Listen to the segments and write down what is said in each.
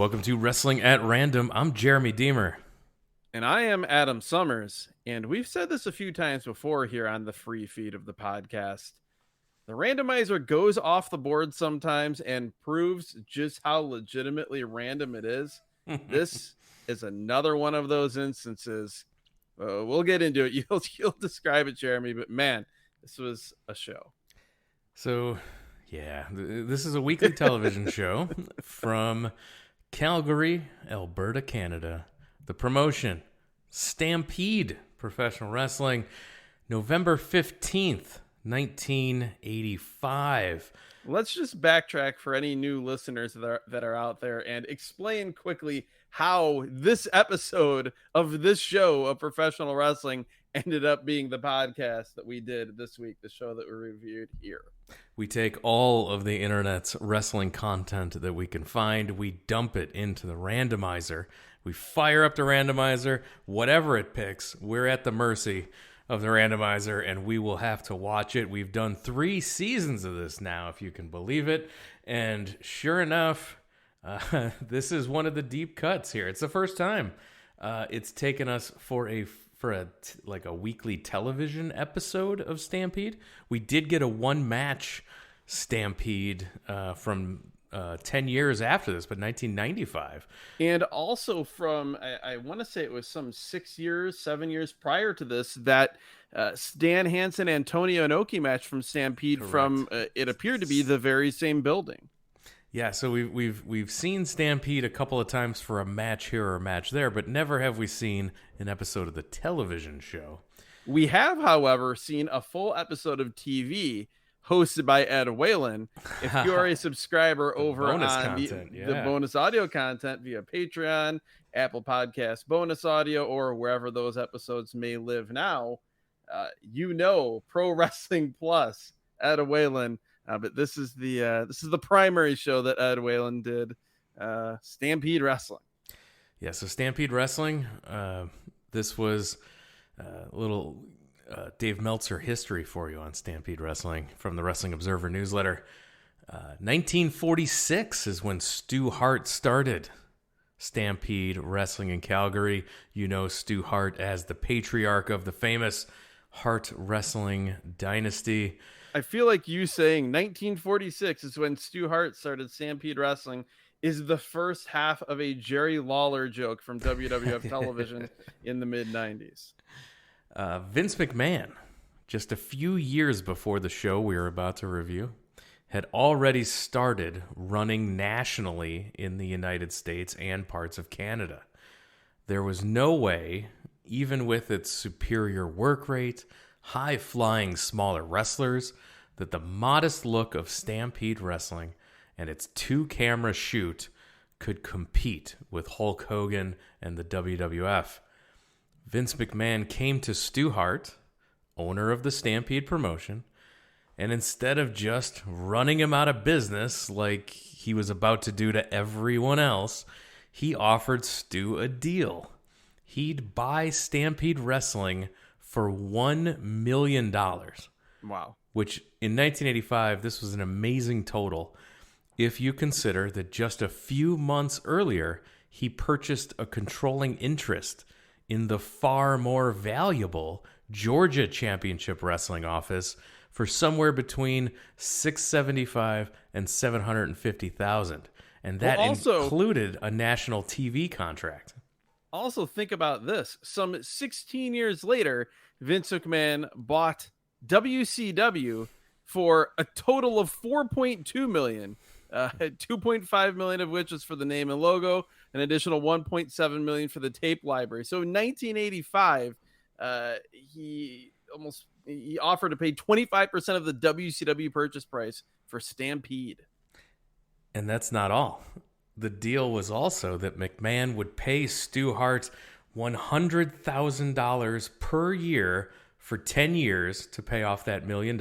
Welcome to Wrestling at Random. I'm Jeremy Deemer. And I am Adam Summers. And we've said this a few times before here on the free feed of the podcast. The randomizer goes off the board sometimes and proves just how legitimately random it is. This is another one of those instances. We'll get into it. You'll describe it, Jeremy, but man, this was a show. So, yeah, this is a weekly television show from Calgary, Alberta, Canada. The promotion, Stampede Professional Wrestling, November 15th, 1985. Let's just backtrack for any new listeners that are out there and explain quickly how this episode of this show of professional wrestling ended up being the podcast that we did this week, the show that we reviewed here. We take all of the internet's wrestling content that we can find, we dump it into the randomizer, we fire up the randomizer, whatever it picks, we're at the mercy of the randomizer, and we will have to watch it. We've done 3 seasons of this now, if you can believe it, and sure enough, this is one of the deep cuts here. It's the first time it's taken us for a weekly television episode of Stampede. We did get a 1-match Stampede from 10 years after this, but 1995. And also from, I want to say it was some 7 years prior to this, that Stan Hansen, Antonio Inoki match from Stampede. Correct. From, it appeared to be the very same building. Yeah, so we've seen Stampede a couple of times for a match here or a match there, but never have we seen an episode of the television show. We have, however, seen a full episode of TV hosted by Ed Whalen. If you are a subscriber over on the bonus audio content via Patreon, Apple Podcast bonus audio, or wherever those episodes may live now, Pro Wrestling Plus, Ed Whalen. But this is the primary show that Ed Whalen did, Stampede Wrestling. Yeah, so Stampede Wrestling, this was a little Dave Meltzer history for you on Stampede Wrestling from the Wrestling Observer newsletter. 1946 is when Stu Hart started Stampede Wrestling in Calgary. You know Stu Hart as the patriarch of the famous Hart Wrestling dynasty. I feel like you saying 1946 is when Stu Hart started Stampede Wrestling is the first half of a Jerry Lawler joke from WWF television in the mid-90s. Vince McMahon, just a few years before the show we were about to review, had already started running nationally in the United States and parts of Canada. There was no way, even with its superior work rate, high-flying smaller wrestlers, that the modest look of Stampede Wrestling and its 2-camera shoot could compete with Hulk Hogan and the WWF. Vince McMahon came to Stu Hart, owner of the Stampede promotion, and instead of just running him out of business like he was about to do to everyone else, he offered Stu a deal. He'd buy Stampede Wrestling for $1 million. Wow. Which in 1985, this was an amazing total if you consider that just a few months earlier, he purchased a controlling interest in the far more valuable Georgia Championship Wrestling office for somewhere between $675,000 and $750,000. And that included a national TV contract. Also, think about this. Some 16 years later, Vince McMahon bought WCW for a total of $4.2 million, $2.5 million of which was for the name and logo, an additional $1.7 million for the tape library. So in 1985, he offered to pay 25% of the WCW purchase price for Stampede. And that's not all. The deal was also that McMahon would pay Stu Hart $100,000 per year for 10 years to pay off that $1 million.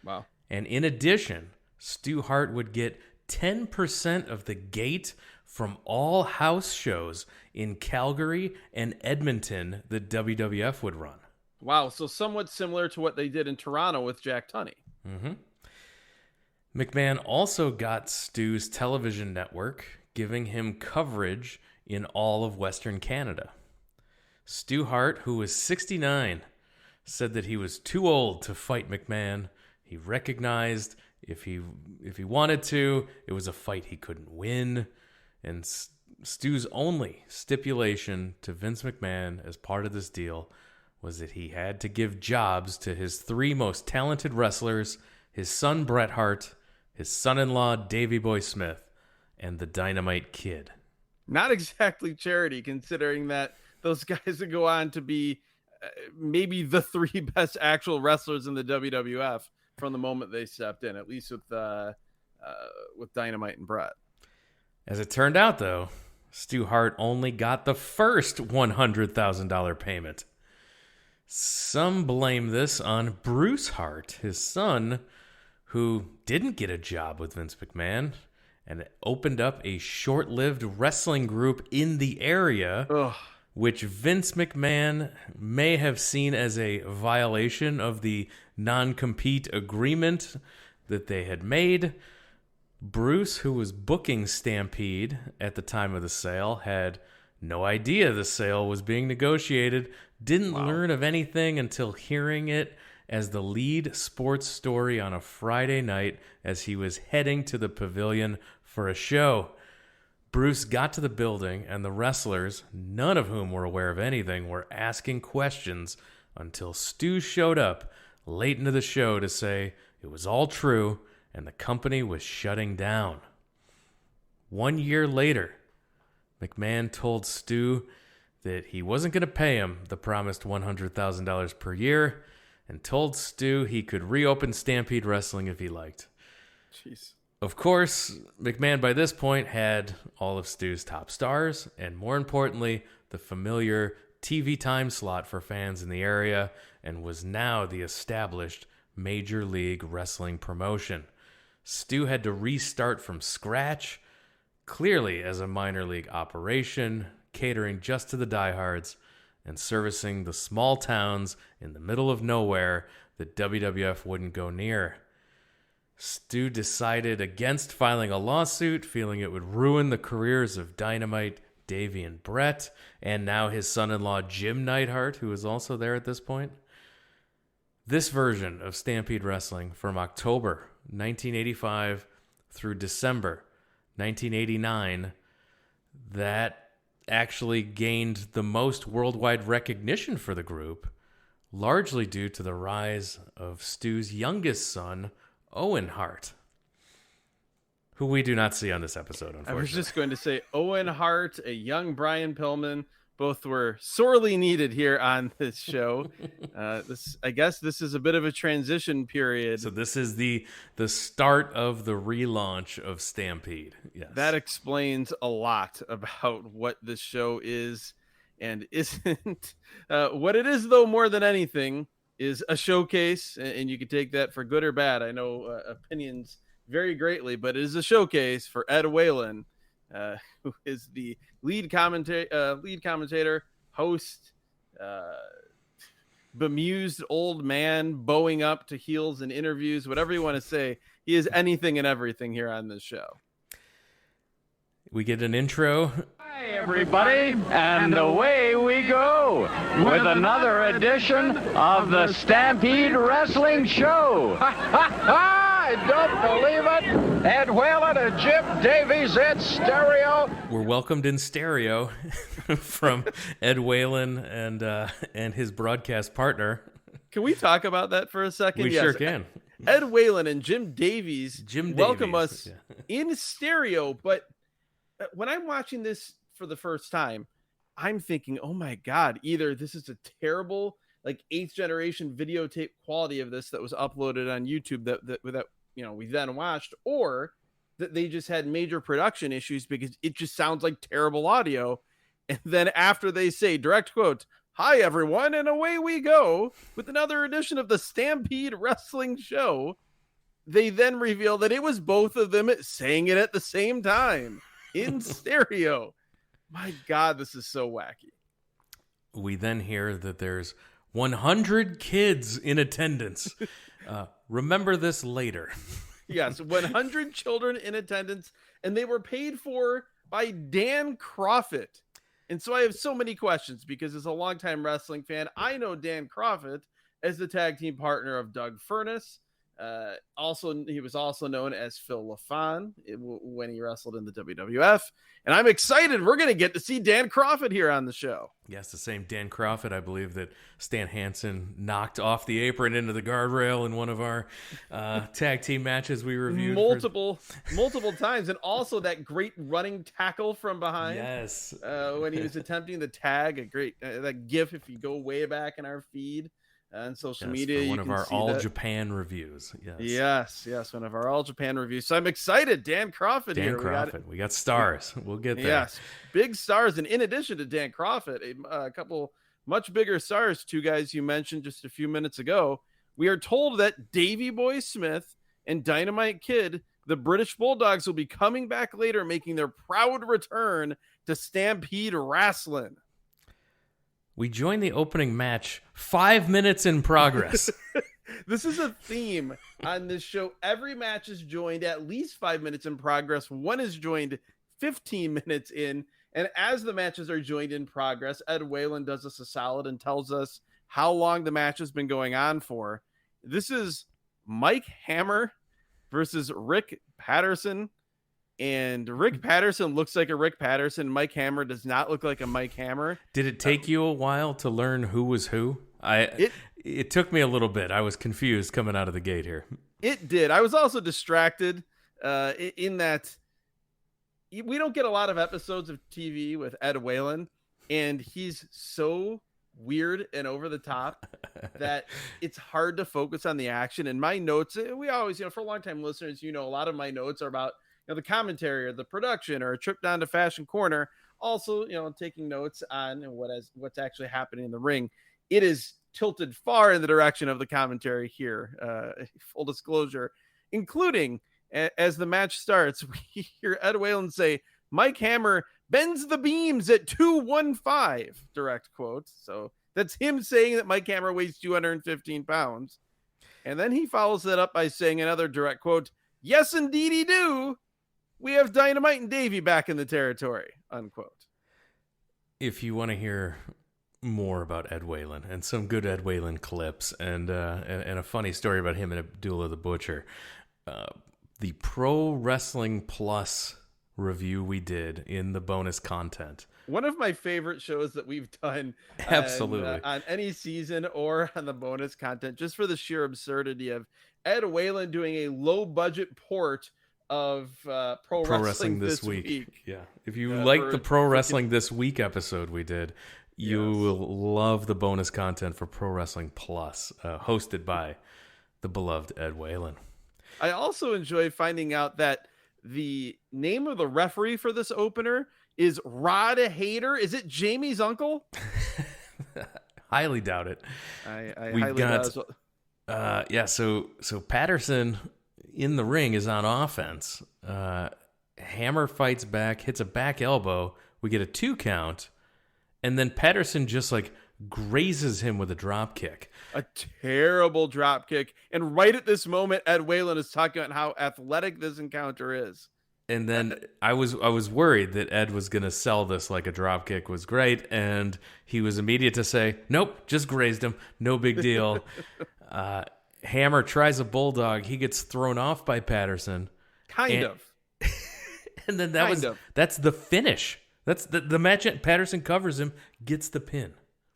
Wow. And in addition, Stu Hart would get 10% of the gate from all house shows in Calgary and Edmonton that WWF would run. Wow, so somewhat similar to what they did in Toronto with Jack Tunney. Mm-hmm. McMahon also got Stu's television network, giving him coverage in all of Western Canada. Stu Hart, who was 69, said that he was too old to fight McMahon. He recognized if he wanted to, it was a fight he couldn't win. And Stu's only stipulation to Vince McMahon as part of this deal was that he had to give jobs to his 3 most talented wrestlers, his son Bret Hart, his son-in-law Davey Boy Smith, and the Dynamite Kid. Not exactly charity, considering that those guys would go on to be maybe the 3 best actual wrestlers in the WWF from the moment they stepped in, at least with Dynamite and Bret. As it turned out, though, Stu Hart only got the first $100,000 payment. Some blame this on Bruce Hart, his son, who didn't get a job with Vince McMahon and opened up a short-lived wrestling group in the area, which Vince McMahon may have seen as a violation of the non-compete agreement that they had made. Bruce, who was booking Stampede at the time of the sale, had no idea the sale was being negotiated, didn't learn of anything until hearing it as the lead sports story on a Friday night as he was heading to the pavilion for a show. Bruce got to the building, and the wrestlers, none of whom were aware of anything, were asking questions until Stu showed up late into the show to say it was all true and the company was shutting down. 1 year later, McMahon told Stu that he wasn't going to pay him the promised $100,000 per year and told Stu he could reopen Stampede Wrestling if he liked. Jeez. Of course, McMahon by this point had all of Stu's top stars and, more importantly, the familiar TV time slot for fans in the area, and was now the established Major League Wrestling promotion. Stu had to restart from scratch, clearly as a minor league operation, catering just to the diehards and servicing the small towns in the middle of nowhere that WWF wouldn't go near. Stu decided against filing a lawsuit, feeling it would ruin the careers of Dynamite, Davey, and Bret, and now his son-in-law Jim Neidhart, who was also there at this point. This version of Stampede Wrestling from October 1985 through December 1989, that actually gained the most worldwide recognition for the group, largely due to the rise of Stu's youngest son, Owen Hart, who we do not see on this episode, unfortunately. I was just going to say Owen Hart, a young Brian Pillman, both were sorely needed here on this show. I guess this is a bit of a transition period. So this is the start of the relaunch of Stampede. Yes. That explains a lot about what this show is and isn't. What it is, though, more than anything, is a showcase, and you can take that for good or bad. I know opinions vary greatly, but it is a showcase for Ed Whalen, who is the lead commentator, host, bemused old man bowing up to heels in interviews, whatever you want to say. He is anything and everything here on this show. We get an intro. Hi, everybody, and away we go with another edition of the Stampede Wrestling Show. Ha, ha, ha! I don't believe it. Ed Whalen and Jim Davies in stereo. We're welcomed in stereo from Ed Whalen and his broadcast partner. Can we talk about that for a second? We sure can. Ed Whalen and Jim Davies welcome us in stereo, but when I'm watching this for the first time, I'm thinking, oh my God, either this is a terrible, like 8th generation videotape quality of this that was uploaded on YouTube that we then watched, or that they just had major production issues because it just sounds like terrible audio. And then after they say, direct quote, "Hi everyone, and away we go with another edition of the Stampede Wrestling Show," they then reveal that it was both of them saying it at the same time in stereo. My God, this is so wacky. We then hear that there's 100 kids in attendance. Remember this later. Yes, 100 children in attendance, and they were paid for by Dan Crawford. And so I have so many questions because as a longtime wrestling fan, I know Dan Crawford as the tag team partner of Doug Furnace. He was also known as Phil LaFon when he wrestled in the WWF. And I'm excited. We're going to get to see Dan Crawford here on the show. Yes, the same Dan Crawford, I believe, that Stan Hansen knocked off the apron into the guardrail in one of our tag team matches we reviewed. Multiple times. And also that great running tackle from behind. Yes. When he was attempting the tag, a great that GIF if you go way back in our feed. On social media, one of our All Japan reviews. Yes, one of our All Japan reviews. So I'm excited. Dan Crawford here. We got stars. We'll get there. Yes, big stars. And in addition to Dan Crawford, a couple much bigger stars, two guys you mentioned just a few minutes ago. We are told that Davey Boy Smith and Dynamite Kid, the British Bulldogs, will be coming back later, making their proud return to Stampede Wrestling. We joined the opening match 5 minutes in progress. This is a theme on this show. Every match is joined at least 5 minutes in progress. One is joined 15 minutes in. And as the matches are joined in progress, Ed Whalen does us a solid and tells us how long the match has been going on for. This is Mike Hammer versus Rick Patterson. And Rick Patterson looks like a Rick Patterson. Mike Hammer does not look like a Mike Hammer. Did it take you a while to learn who was who? It took me a little bit. I was confused coming out of the gate here. It did. I was also distracted in that we don't get a lot of episodes of TV with Ed Whalen, and he's so weird and over the top that it's hard to focus on the action. And my notes, we always, for longtime listeners, a lot of my notes are about the commentary or the production or a trip down to Fashion Corner. Also, taking notes on what's actually happening in the ring. It is tilted far in the direction of the commentary here. Full disclosure, including as the match starts, we hear Ed Whalen say, Mike Hammer bends the beams at 215, direct quotes. So that's him saying that Mike Hammer weighs 215 pounds. And then he follows that up by saying another direct quote, yes, indeed he do. We have Dynamite and Davey back in the territory, unquote. If you want to hear more about Ed Whalen and some good Ed Whalen clips and a funny story about him and Abdullah the Butcher, the Pro Wrestling Plus review we did in the bonus content. One of my favorite shows that we've done. Absolutely. On any season or on the bonus content, just for the sheer absurdity of Ed Whalen doing a low budget port of Pro Wrestling This Week. Yeah. If you like the Pro Wrestling This Week episode we did, you will love the bonus content for Pro Wrestling Plus, hosted by the beloved Ed Whalen. I also enjoy finding out that the name of the referee for this opener is Rod Hader. Is it Jamie's uncle? Highly doubt it. I highly doubt as well. So Patterson in the ring is on offense. Hammer fights back, hits a back elbow. We get a 2 count, and then Patterson just grazes him with a drop kick. A terrible drop kick. And right at this moment, Ed Whalen is talking about how athletic this encounter is. And then I was worried that Ed was going to sell this like a drop kick was great, and he was immediate to say, nope, just grazed him. No big deal. Hammer tries a bulldog. He gets thrown off by Patterson. Kind of. And then that's the finish. That's the match. Patterson covers him, gets the pin.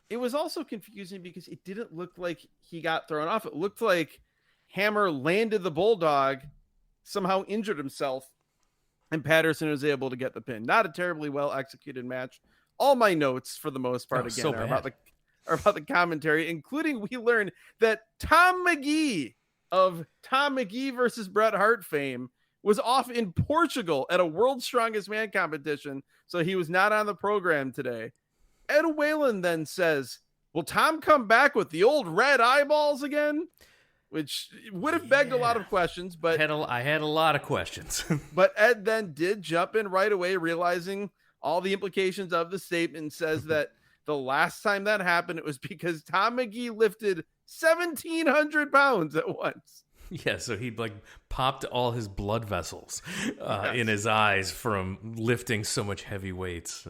It was also confusing because it didn't look like he got thrown off. It looked like Hammer landed the bulldog, somehow injured himself, and Patterson was able to get the pin. Not a terribly well executed match. All my notes, for the most part, are about the commentary, including we learned that Tom McGee of Tom McGee versus Bret Hart fame was off in Portugal at a World's Strongest Man competition, so he was not on the program today. Ed Whalen then says, will Tom come back with the old red eyeballs again? Which would have begged a lot of questions, but I had a lot of questions. But Ed then did jump in right away, realizing all the implications of the statement, and says that the last time that happened, it was because Tom McGee lifted 1,700 pounds at once. Yeah, so he like popped all his blood vessels in his eyes from lifting so much heavy weights.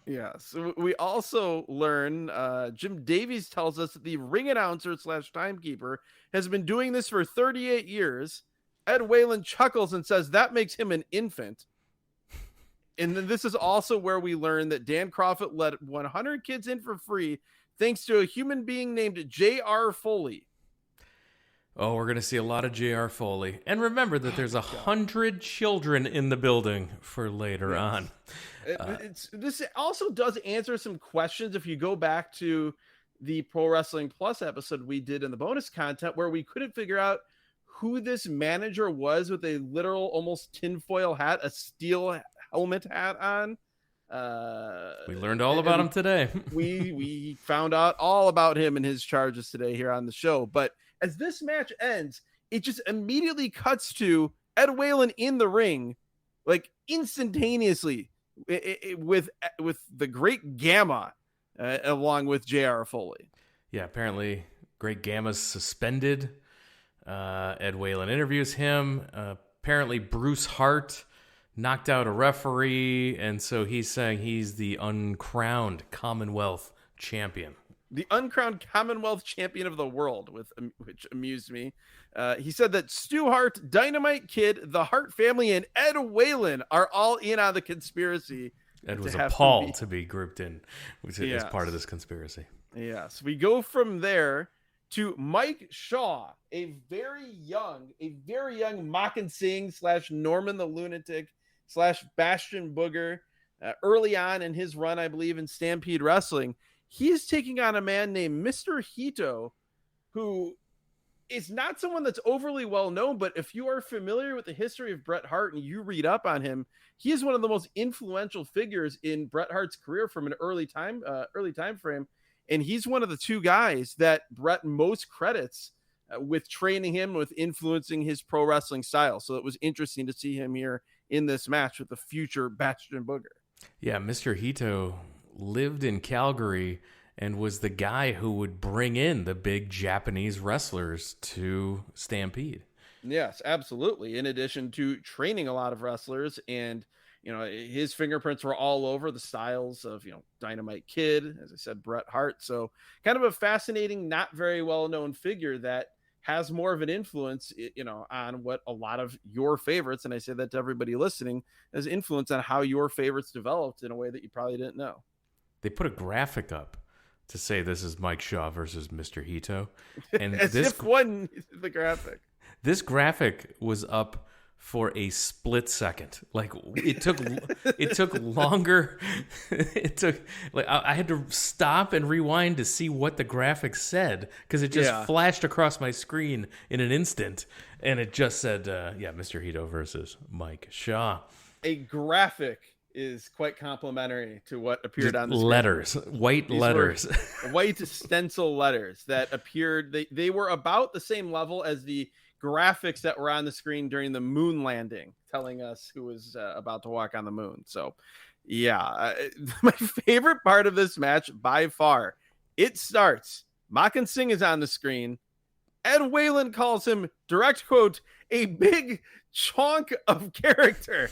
Yeah, so we also learn Jim Davies tells us that the ring announcer / timekeeper has been doing this for 38 years. Ed Whalen chuckles and says that makes him an infant. And then this is also where we learn that Dan Crawford let 100 kids in for free thanks to a human being named JR Foley. Oh, we're going to see a lot of JR Foley. And remember that there's 100 children in the building for later on. This also does answer some questions if you go back to the Pro Wrestling Plus episode we did in the bonus content where we couldn't figure out who this manager was with a literal almost tinfoil hat, a steel helmet hat on. We learned all about him today. we found out all about him and his charges today here on the show. But as this match ends, it just immediately cuts to Ed Whalen in the ring, like instantaneously with the Great Gamma along with JR Foley. Yeah, apparently Great Gamma's suspended. Ed Whalen interviews him. Apparently Bruce Hart knocked out a referee, and so he's saying he's the uncrowned Commonwealth champion. The uncrowned Commonwealth champion of the world, which amused me. He said that Stu Hart, Dynamite Kid, the Hart family, and Ed Whalen are all in on the conspiracy. Ed was appalled to be grouped in as part of this conspiracy. Yes. We go from there to Mike Shaw, a very young Moccasin / Norman the Lunatic / Bastion Booger, early on in his run, I believe, in Stampede Wrestling. He is taking on a man named Mr. Hito, who is not someone that's overly well known, but if you are familiar with the history of Bret Hart and you read up on him, he is one of the most influential figures in Bret Hart's career from an early time frame. And he's one of the two guys that Bret most credits with training him, with influencing his pro wrestling style. So it was interesting to see him here in this match with the future Bastion Booger. Yeah, Mr. Hito lived in Calgary and was the guy who would bring in the big Japanese wrestlers to Stampede. Yes, absolutely. In addition to training a lot of wrestlers, and his fingerprints were all over the styles of Dynamite Kid, as I said, Bret Hart. So kind of a fascinating, not very well known figure that has more of an influence, on what a lot of your favorites, and I say that to everybody listening, has influence on how your favorites developed in a way that you probably didn't know. They put a graphic up to say this is Mike Shaw versus Mr. Hito. And As if one the graphic. This graphic was up for a split second. Like it took longer. It took I had to stop and rewind to see what the graphic said because it just flashed across my screen in an instant, and it just said, Mr. Hito versus Mike Shaw. A graphic is quite complimentary to what appeared on the screen. Letters, white letters, white stencil letters that appeared. They were about the same level as the graphics that were on the screen during the moon landing, telling us who was about to walk on the moon. So, my favorite part of this match by far, it starts. Moccasin is on the screen. Ed Whalen calls him, direct quote, a big chunk of character.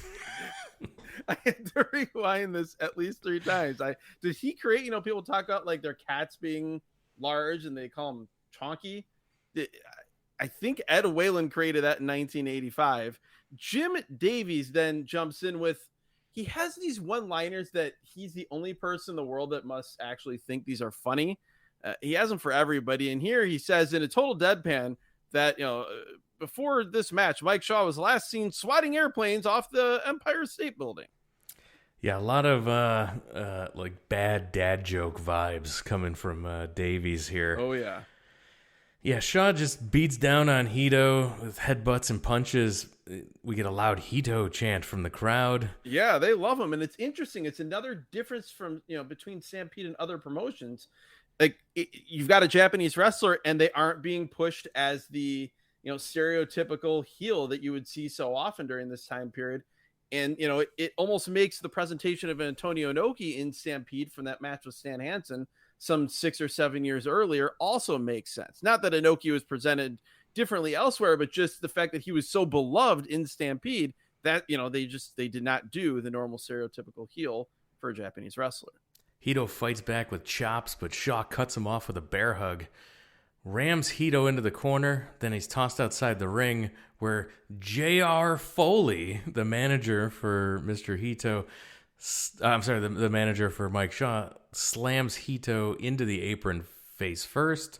I had to rewind this at least 3 times. Did he create, people talk about like their cats being large and they call them chonky. I think Ed Whalen created that in 1985. Jim Davies then jumps in with, he has these one-liners that he's the only person in the world that must actually think these are funny. He has them for everybody. And here he says in a total deadpan that, before this match, Mike Shaw was last seen swatting airplanes off the Empire State Building. Yeah, a lot of like bad dad joke vibes coming from Davies here. Oh, yeah. Yeah, Shaw just beats down on Hito with headbutts and punches. We get a loud Hito chant from the crowd. Yeah, they love him. And it's interesting. It's another difference from, between Stampede and other promotions. Like, you've got a Japanese wrestler and they aren't being pushed as the, stereotypical heel that you would see so often during this time period. And, it almost makes the presentation of Antonio Inoki in Stampede from that match with Stan Hansen some 6 or 7 years earlier also makes sense. Not that Inoki was presented, differently elsewhere, but just the fact that he was so beloved in Stampede that, they did not do the normal stereotypical heel for a Japanese wrestler. Hito fights back with chops, but Shaw cuts him off with a bear hug. Rams Hito into the corner, then he's tossed outside the ring where JR Foley, the manager for Mr. Hito, the manager for Mike Shaw, slams Hito into the apron face first.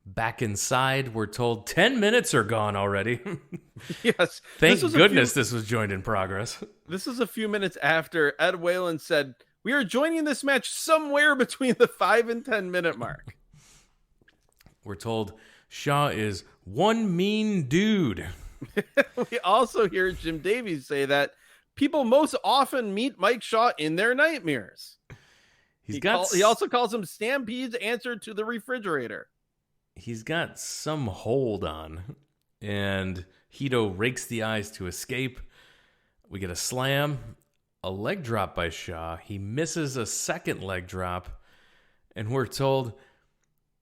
Back inside, we're told 10 minutes are gone already. Yes. Thank goodness this was joined in progress. This is a few minutes after Ed Whalen said, "We are joining this match somewhere between the 5 and 10 minute mark." We're told Shaw is one mean dude. We also hear Jim Davies say that people most often meet Mike Shaw in their nightmares. He also calls him Stampede's answer to the refrigerator. He's got some hold on, and Hito rakes the eyes to escape. We get a slam, a leg drop by Shaw. He misses a second leg drop, and we're told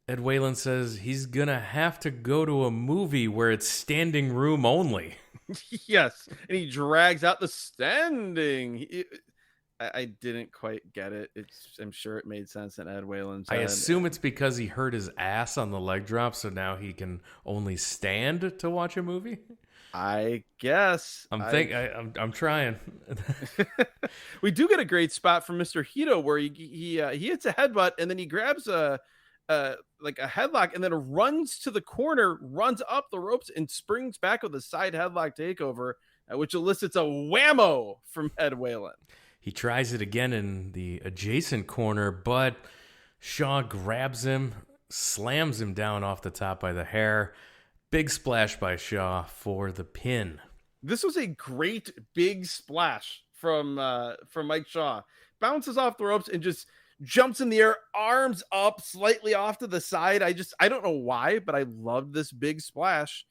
Ed Whalen says he's going to have to go to a movie where it's standing room only. Yes, and he drags out the standing. I didn't quite get it. I'm sure it made sense in Ed Whalen's head. I assume it's because he hurt his ass on the leg drop, so now he can only stand to watch a movie. I guess. I'm trying. We do get a great spot from Mr. Hito where he hits a headbutt and then he grabs a headlock and then runs to the corner, runs up the ropes and springs back with a side headlock takeover, which elicits a whammo from Ed Whalen. He tries it again in the adjacent corner, but Shaw grabs him, slams him down off the top by the hair. Big splash by Shaw for the pin. This was a great big splash from Mike Shaw. Bounces off the ropes and just jumps in the air, arms up slightly off to the side. I don't know why, but I love this big splash.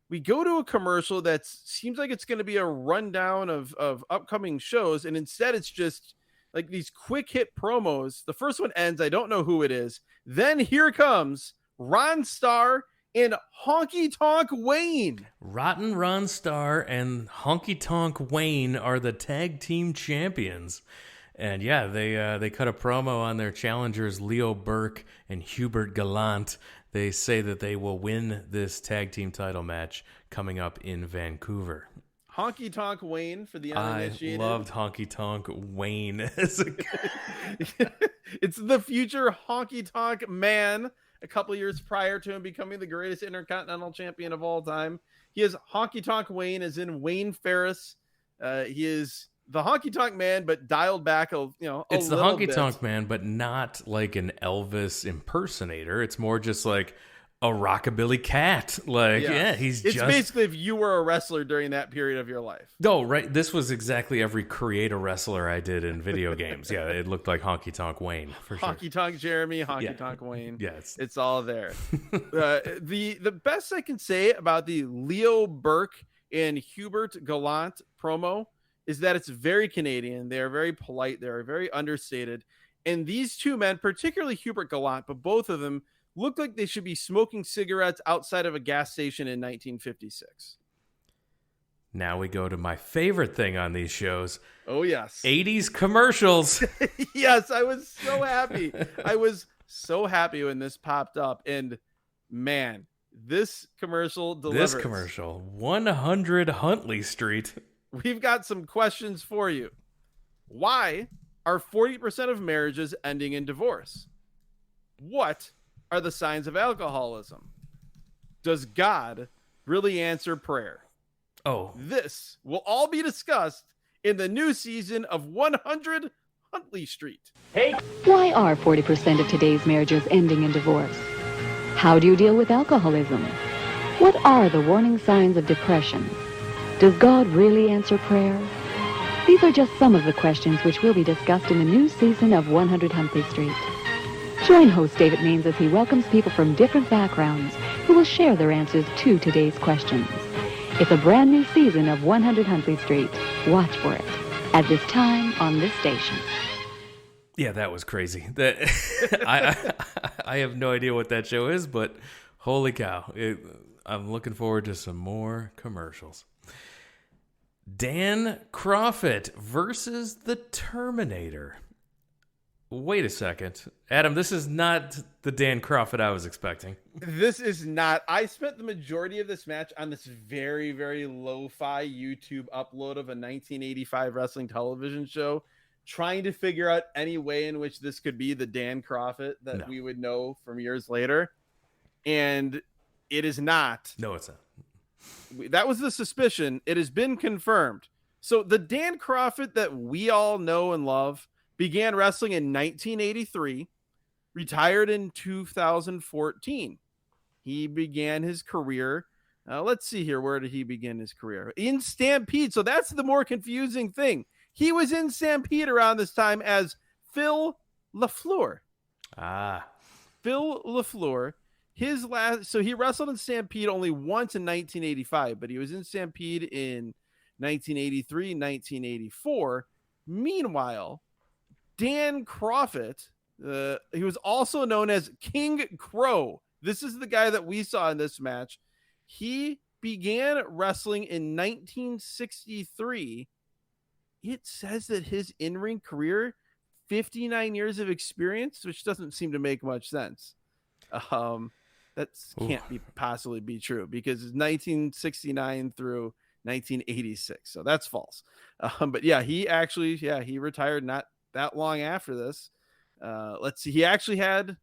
We go to a commercial that seems like it's going to be a rundown of upcoming shows. And instead it's just like these quick hit promos. The first one ends. I don't know who it is. Then here comes Ron Starr and Honky Tonk Wayne. Rotten Ron Starr and Honky Tonk Wayne are the tag team champions. And yeah, they cut a promo on their challengers, Leo Burke and Hubert Gallant. They say that they will win this tag team title match coming up in Vancouver. Honky Tonk Wayne for the uninitiated. I loved Honky Tonk Wayne as a guy. It's the future Honky Tonk Man. A couple years prior to him becoming the greatest intercontinental champion of all time, he is Honky Tonk Wayne, as in Wayne Ferris. He is the Honky Tonk Man, but dialed back it's the Honky Tonk Man, but not like an Elvis impersonator. It's more just like a rockabilly cat. It's basically if you were a wrestler during that period of your life. No, right. This was exactly every create a wrestler I did in video games. Yeah, it looked like Honky Tonk Wayne for sure. Honky Tonk Jeremy, Honky Tonk Wayne. Yes, it's all there. The best I can say about the Leo Burke and Hubert Gallant promo is that it's very Canadian. They are very polite. They are very understated. And these two men, particularly Hubert Gallant, but both of them, look like they should be smoking cigarettes outside of a gas station in 1956. Now we go to my favorite thing on these shows. Oh, yes. 80s commercials. Yes, I was so happy. I was so happy when this popped up. And, man, this commercial delivers. This commercial, 100 Huntley Street. We've got some questions for you. Why are 40% of marriages ending in divorce? What are the signs of alcoholism? Does God really answer prayer? Oh, this will all be discussed in the new season of 100 Huntley Street. Hey, why are 40% of today's marriages ending in divorce? How do you deal with alcoholism? What are the warning signs of depression? Does God really answer prayer? These are just some of the questions which will be discussed in the new season of 100 Huntley Street. Join host David Means as he welcomes people from different backgrounds who will share their answers to today's questions. It's a brand new season of 100 Huntley Street. Watch for it at this time on this station. Yeah, that was crazy. That I have no idea what that show is, but holy cow. I'm looking forward to some more commercials. Dan Crawford versus the Terminator. Wait a second. Adam, this is not the Dan Crawford I was expecting. This is not. I spent the majority of this match on this very, very lo-fi YouTube upload of a 1985 wrestling television show, trying to figure out any way in which this could be the Dan Crawford that we would know from years later. And it is not. No, it's not. That was the suspicion. It has been confirmed. So the Dan Crawford that we all know and love began wrestling in 1983, retired in 2014. He began his career. Let's see here. Where did he begin his career? In Stampede. So that's the more confusing thing. He was in Stampede around this time as Phil LaFleur. Phil LaFleur. So he wrestled in Stampede only once in 1985, but he was in Stampede in 1983, 1984. Meanwhile, Dan Crawford, he was also known as King Crow. This is the guy that we saw in this match. He began wrestling in 1963. It says that his in-ring career, 59 years of experience, which doesn't seem to make much sense. That can't possibly be true because it's 1969 through 1986. So that's false. But yeah, he retired not that long after this. Let's see. He actually had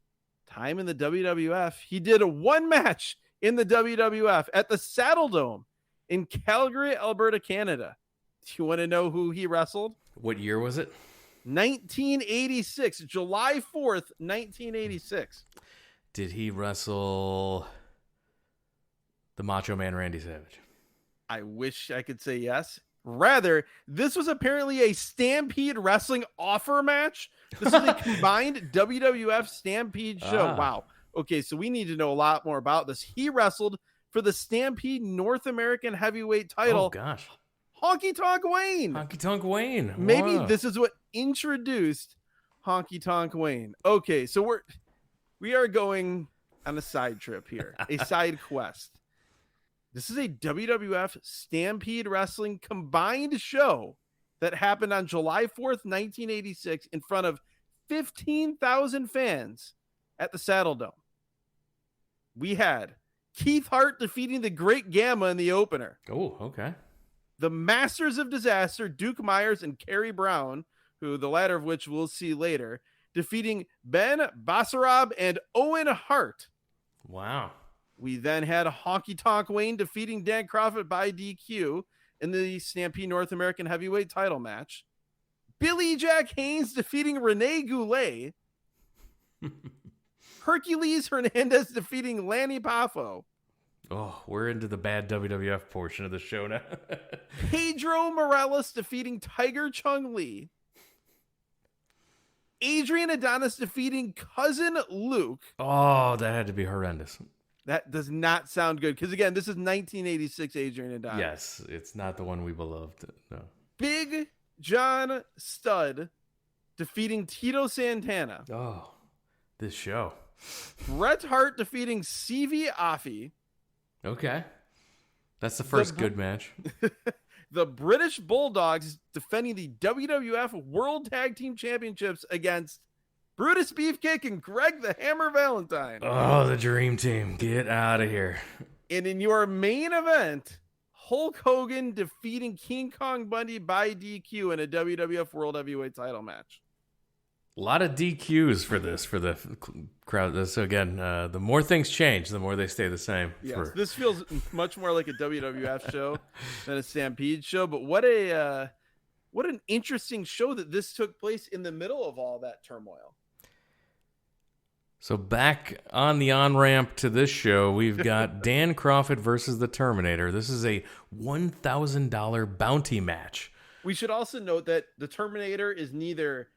time in the WWF. He did a one match in the WWF at the Saddle Dome in Calgary, Alberta, Canada. Do you want to know who he wrestled? What year was it? 1986, July 4th, 1986. Did he wrestle the Macho Man Randy Savage? I wish I could say yes. Rather, this was apparently a Stampede Wrestling offer match. This is a combined WWF Stampede show. Wow. Okay, so we need to know a lot more about this. He wrestled for the Stampede North American Heavyweight title. Oh, gosh. Honky Tonk Wayne. Honky Tonk Wayne. Maybe this is what introduced Honky Tonk Wayne. Okay, so we are going on a side trip here, a side quest. This is a WWF Stampede Wrestling combined show that happened on July 4th, 1986 in front of 15,000 fans at the Saddle Dome. We had Keith Hart defeating the Great Gamma in the opener. Oh, okay. The Masters of Disaster, Duke Myers and Carrie Brown, who the latter of which we'll see later, defeating Ben Basarab and Owen Hart. Wow. We then had Honky Tonk Wayne defeating Dan Crawford by DQ in the Stampede North American Heavyweight title match. Billy Jack Haynes defeating Rene Goulet. Hercules Hernandez defeating Lanny Poffo. Oh, we're into the bad WWF portion of the show now. Pedro Morales defeating Tiger Chung Lee. Adrian Adonis defeating Cousin Luke. Oh, that had to be horrendous. That does not sound good. Because, again, this is 1986 Adrian Adonis. Yes, it's not the one we beloved. No. Big John Studd defeating Tito Santana. Oh, this show. Bret Hart defeating CV Affy. Okay. That's the first good match. The British Bulldogs defending the WWF World Tag Team Championships against Brutus Beefcake and Greg the Hammer Valentine. Oh, the Dream Team. Get out of here. And in your main event, Hulk Hogan defeating King Kong Bundy by DQ in a WWF World Heavyweight title match. A lot of DQs for the crowd. So again, the more things change, the more they stay the same. Yes, this feels much more like a WWF show than a Stampede show. But what an interesting show that this took place in the middle of all that turmoil. So back on the on-ramp to this show, we've got Dan Crawford versus the Terminator. This is a $1,000 bounty match. We should also note that the Terminator is neither...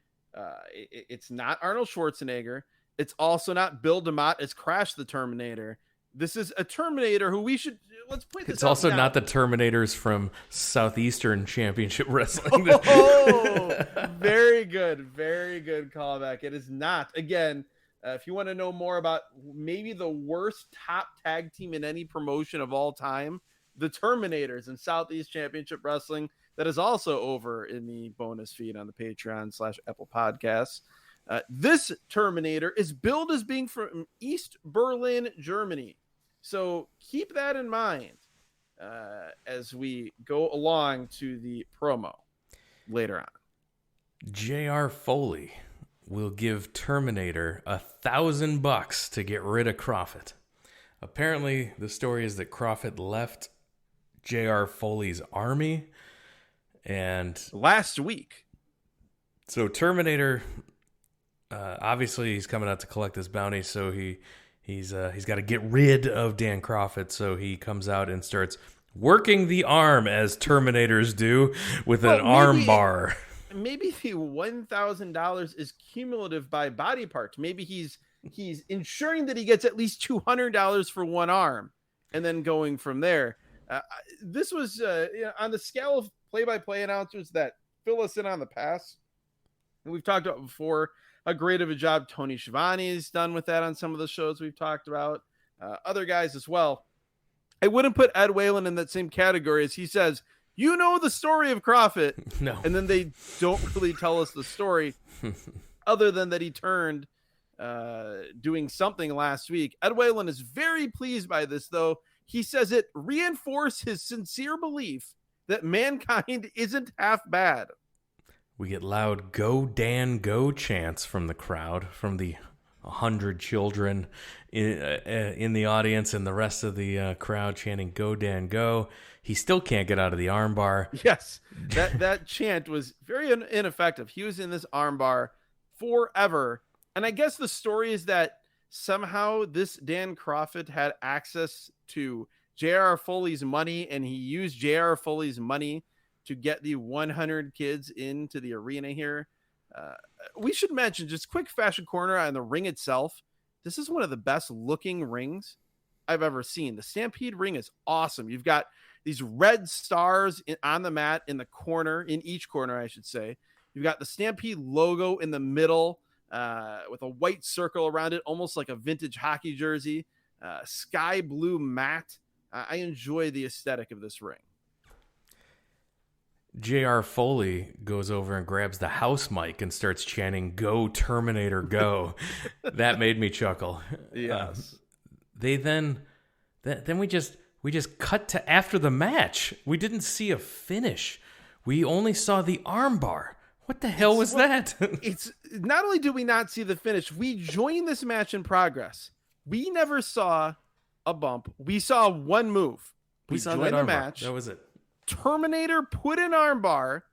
it's not Arnold Schwarzenegger. It's also not Bill DeMott as Crash the Terminator. This is a Terminator who let's point this It's out also now. not the Terminators from Southeastern Championship Wrestling. Very good callback. It is not. Again, if you want to know more about maybe the worst top tag team in any promotion of all time, the Terminators in Southeast Championship Wrestling, that is also over in the bonus feed on the Patreon/Apple Podcasts. This Terminator is billed as being from East Berlin, Germany. So keep that in mind as we go along to the promo later on. JR Foley will give Terminator $1,000 to get rid of Crawford. Apparently, the story is that Crawford left JR Foley's army, and last week. So Terminator, obviously, he's coming out to collect this bounty, so he's got to get rid of Dan Crawford. So he comes out and starts working the arm as Terminators do with an arm bar. Maybe the $1,000 is cumulative by body parts. Maybe he's ensuring that he gets at least $200 for one arm, and then going from there. This was on the scale of play-by-play announcers that fill us in on the past. And we've talked about before how great of a job Tony Schiavone's done with that on some of the shows we've talked about. Other guys as well. I wouldn't put Ed Whalen in that same category as he says, you know the story of Crawford. No. And then they don't really tell us the story other than that he turned doing something last week. Ed Whalen is very pleased by this, though. He says it reinforced his sincere belief that mankind isn't half bad. We get loud "Go Dan Go" chants from the crowd, from the 100 children in the audience, and the rest of the crowd chanting "Go Dan Go." He still can't get out of the armbar. Yes, that chant was very ineffective. He was in this armbar forever, and I guess the story is that somehow this Dan Crawford had access to JR Foley's money, and he used JR Foley's money to get the 100 kids into the arena here. We should mention, just quick fashion corner on the ring itself. This is one of the best looking rings I've ever seen. The Stampede ring is awesome. You've got these red stars on the mat in the corner, in each corner, I should say. You've got the Stampede logo in the middle with a white circle around it, almost like a vintage hockey jersey. Sky blue mat. I enjoy the aesthetic of this ring. JR Foley goes over and grabs the house mic and starts chanting "Go Terminator Go." That made me chuckle. Yes. Then we just cut to after the match. We didn't see a finish. We only saw the armbar. What the hell was that? It's not only did we not see the finish, we joined this match in progress. We never saw a bump. We saw one move. We saw that match. That was it. Terminator put an armbar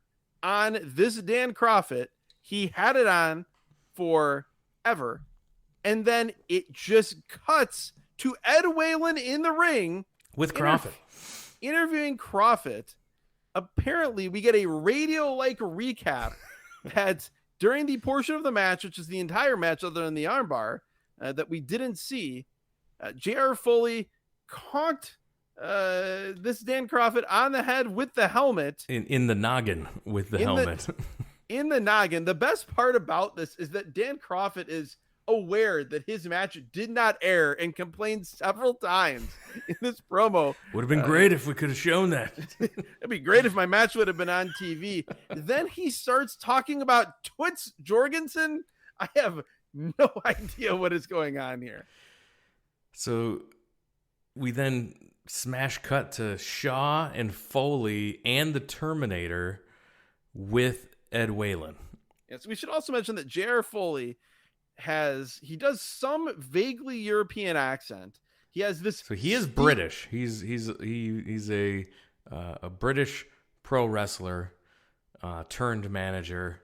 on this Dan Crawford. He had it on forever. And then it just cuts to Ed Whalen in the ring with Crawford. Interviewing Crawford. Apparently, we get a radio-like recap that during the portion of the match, which is the entire match other than the armbar, that we didn't see, JR Foley conked this Dan Crawford on the head with the helmet. In the noggin with the helmet. In the noggin. The best part about this is that Dan Crawford is aware that his match did not air and complained several times in this promo. Would have been great if we could have shown that. It'd be great if my match would have been on TV. Then he starts talking about Toots Jorgensen. I have no idea what is going on here. So we then smash cut to Shaw and Foley and the Terminator with Ed Whalen. Yes, we should also mention that JR Foley does some vaguely European accent. He has this. So he is British. He's a British pro wrestler turned manager.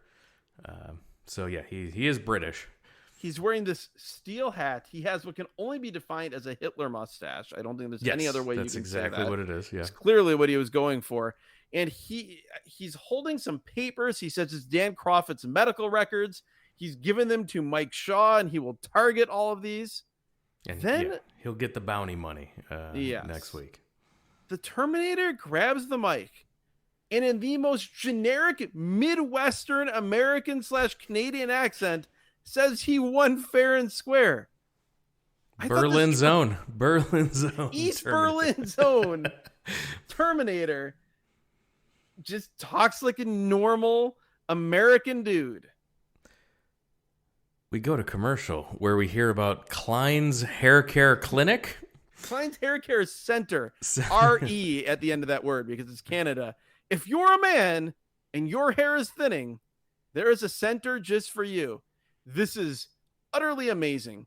So yeah, he is British. He's wearing this steel hat. He has what can only be defined as a Hitler mustache. I don't think there's any other way you can say that. That's exactly what it is. Yeah, it's clearly what he was going for. And he's holding some papers. He says it's Dan Crawford's medical records. He's given them to Mike Shaw, and he will target all of these. And then he'll get the bounty money next week. The Terminator grabs the mic and in the most generic Midwestern American / Canadian accent says he won fair and square. Berlin zone. East Berlin zone. Terminator just talks like a normal American dude. We go to commercial where we hear about Klein's Hair Care Clinic. Klein's Hair Care Center. R-E at the end of that word because it's Canada. If you're a man and your hair is thinning, there is a center just for you. This is utterly amazing.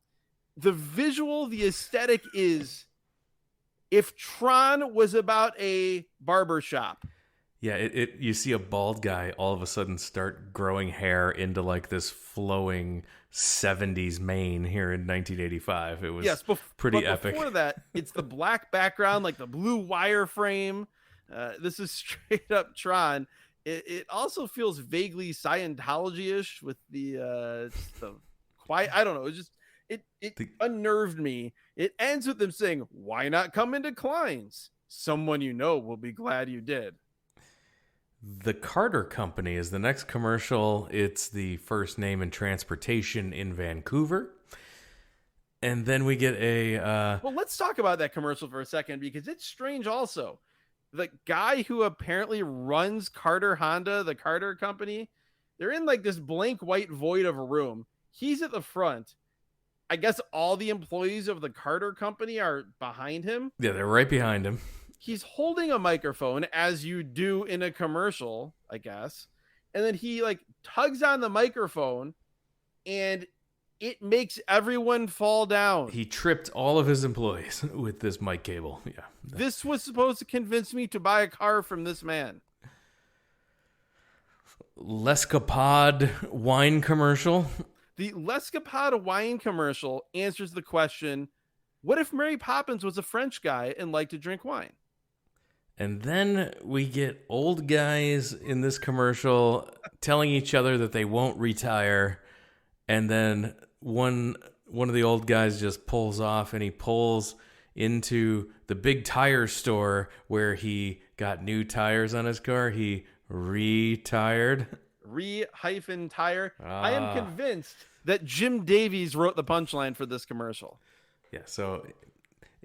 The visual, the aesthetic is if Tron was about a barber shop. Yeah, you see a bald guy all of a sudden start growing hair into like this flowing 70s mane here in 1985. It was pretty epic. Before that, it's the black background, like the blue wireframe. This is straight up Tron. It also feels vaguely Scientology-ish with the quiet. I don't know. It unnerved me. It ends with them saying, "Why not come into Klein's? Someone you know will be glad you did." The Carter Company is the next commercial. It's the first name in transportation in Vancouver. And then we get Well, let's talk about that commercial for a second because it's strange also. The guy who apparently runs Carter Honda, the Carter Company, they're in like this blank white void of a room. He's at the front. I guess all the employees of the Carter Company are behind him. Yeah, they're right behind him. He's holding a microphone as you do in a commercial, I guess. And then he like tugs on the microphone and it makes everyone fall down. He tripped all of his employees with this mic cable. Yeah. This was supposed to convince me to buy a car from this man. L'Escapade wine commercial. The L'Escapade wine commercial answers the question, what if Mary Poppins was a French guy and liked to drink wine? And then we get old guys in this commercial telling each other that they won't retire. And then one of the old guys just pulls off and he pulls into the big tire store where he got new tires on his car. He retired. Re-tire. I am convinced that Jim Davies wrote the punchline for this commercial. Yeah, so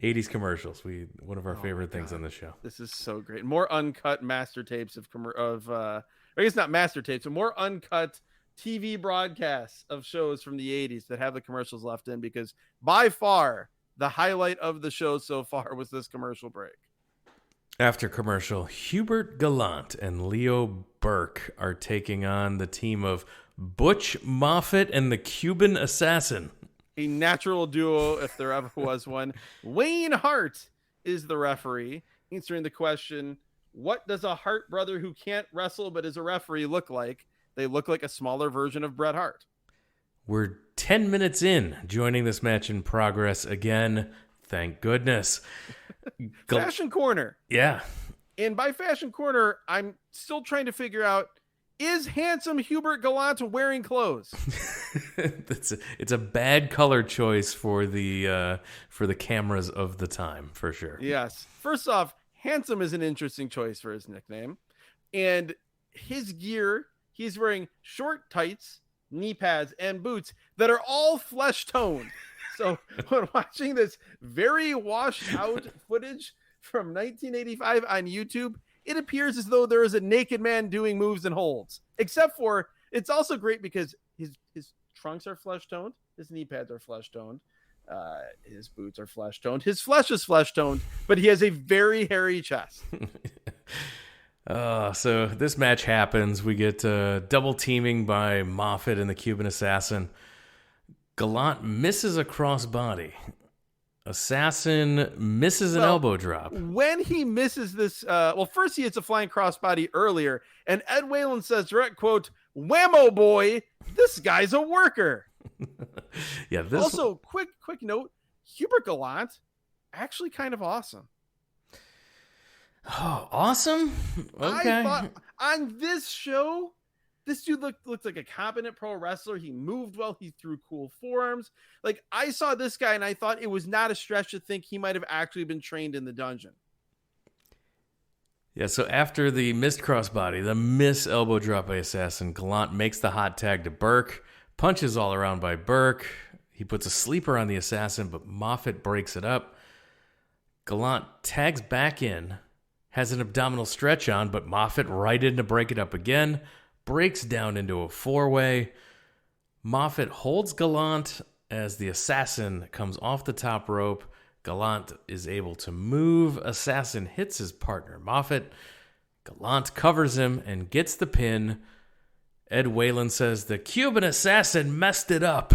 80s commercials, one of our favorite things on the show. This is so great. More uncut master tapes I guess not master tapes, but more uncut TV broadcasts of shows from the 80s that have the commercials left in, because by far the highlight of the show so far was this commercial break. After commercial, Hubert Gallant and Leo Burke are taking on the team of Butch Moffat and the Cuban Assassin. A natural duo, if there ever was one. Wayne Hart is the referee, answering the question, what does a Hart brother who can't wrestle but is a referee look like? They look like a smaller version of Bret Hart. We're 10 minutes in, joining this match in progress again. Thank goodness. Fashion Corner. Yeah. And by Fashion Corner, I'm still trying to figure out, is handsome Hubert Gallant wearing clothes? It's a bad color choice for the cameras of the time, for sure. Yes. First off, handsome is an interesting choice for his nickname. And his gear, he's wearing short tights, knee pads, and boots that are all flesh toned. So when watching this very washed out footage from 1985 on YouTube, it appears as though there is a naked man doing moves and holds. Except for, it's also great because his trunks are flesh toned, his knee pads are flesh toned, his boots are flesh toned, his flesh is flesh toned, but he has a very hairy chest. So this match happens. We get double teaming by Moffat and the Cuban Assassin. Gallant misses a crossbody. Assassin misses an elbow drop. When he misses this, first he hits a flying crossbody earlier, and Ed Whalen says, direct quote, "Whammo boy, this guy's a worker." Yeah. Also, quick note: Hubert Gallant, actually kind of awesome. Oh, awesome. Okay. I thought on this show, This dude looked like a competent pro wrestler. He moved well. He threw cool forearms. Like, I saw this guy and I thought it was not a stretch to think he might have actually been trained in the dungeon. Yeah, so after the missed crossbody, the miss elbow drop by Assassin, Gallant makes the hot tag to Burke, punches all around by Burke. He puts a sleeper on the Assassin, but Moffat breaks it up. Gallant tags back in, has an abdominal stretch on, but Moffat right in to break it up again, breaks down into a four-way. Moffat holds Gallant as the Assassin comes off the top rope. Gallant is able to move. Assassin hits his partner, Moffat. Gallant covers him and gets the pin. Ed Whalen says the Cuban Assassin messed it up.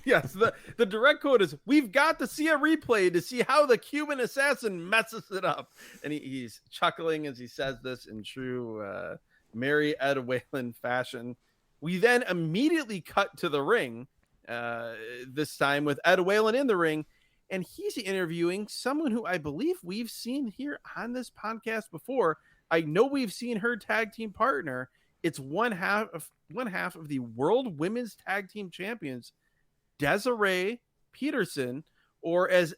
Yes, the direct quote is, "We've got to see a replay to see how the Cuban Assassin messes it up." And he's chuckling as he says this in true merry Ed Whalen fashion. We then immediately cut to the ring, this time with Ed Whalen in the ring. And he's interviewing someone who I believe we've seen here on this podcast before. I know we've seen her tag team partner. It's one half of the World Women's Tag Team Champions, Desiree Peterson, or as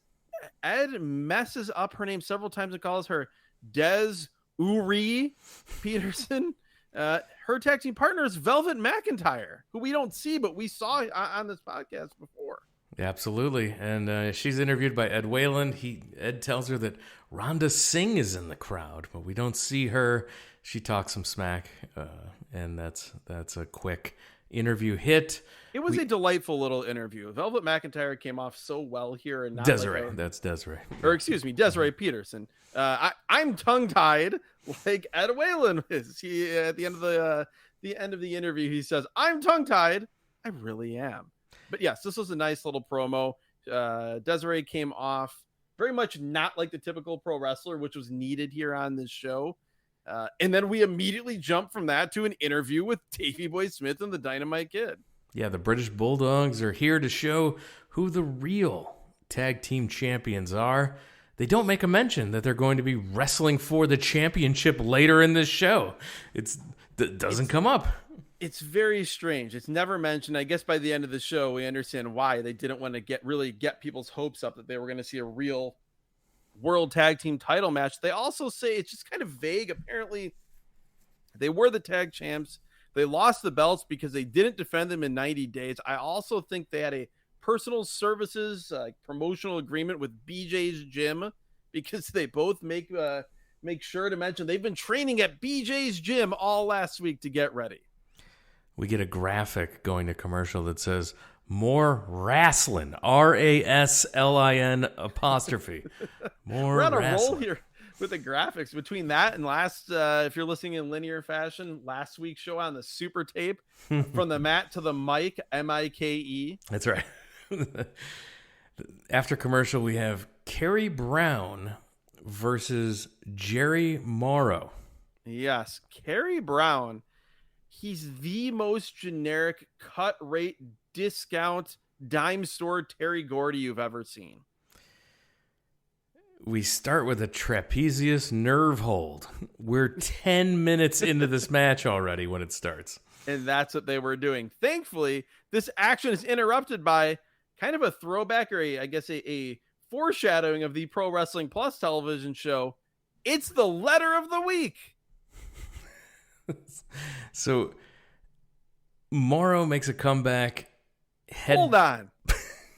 Ed messes up her name several times and calls her Desiree Peterson. Her tag team partner is Velvet McIntyre, who we don't see, but we saw on this podcast before. Absolutely. And she's interviewed by Ed Whalen. Ed tells her that Rhonda Singh is in the crowd, but we don't see her. She talks some smack, and that's a quick interview hit. It was a delightful little interview. Velvet McIntyre came off so well here. And not Desiree. That's Desiree. Or excuse me, Desiree Peterson. I'm tongue-tied like Ed Whalen is. He at the end of the interview, he says, "I'm tongue-tied. I really am." But yes, this was a nice little promo. Desiree came off very much not like the typical pro wrestler, which was needed here on this show. And then we immediately jump from that to an interview with Davey Boy Smith and the Dynamite Kid. Yeah, the British Bulldogs are here to show who the real tag team champions are. They don't make a mention that they're going to be wrestling for the championship later in this show. It doesn't come up. It's very strange. It's never mentioned. I guess by the end of the show, we understand why they didn't want to get people's hopes up that they were going to see a real world tag team title match. They also say it's just kind of vague. Apparently, they were the tag champs. They lost the belts because they didn't defend them in 90 days. I also think they had a personal services promotional agreement with BJ's Gym because they both make sure to mention they've been training at BJ's Gym all last week to get ready. We get a graphic going to commercial that says more wrestling, RASLIN apostrophe. More We're on a wrestling. roll here with the graphics between that and last, if you're listening in linear fashion, last week's show on the super tape from the mat to the mic, MIKE. That's right. After commercial, we have Carrie Brown versus Jerry Morrow. Yes, Carrie Brown. He's the most generic cut rate discount dime store Terry Gordy you've ever seen. We start with a trapezius nerve hold. We're 10 minutes into this match already when it starts. And that's what they were doing. Thankfully, this action is interrupted by kind of a throwback or a foreshadowing of the Pro Wrestling Plus television show. It's the letter of the week. So Morrow makes a comeback. Hold on.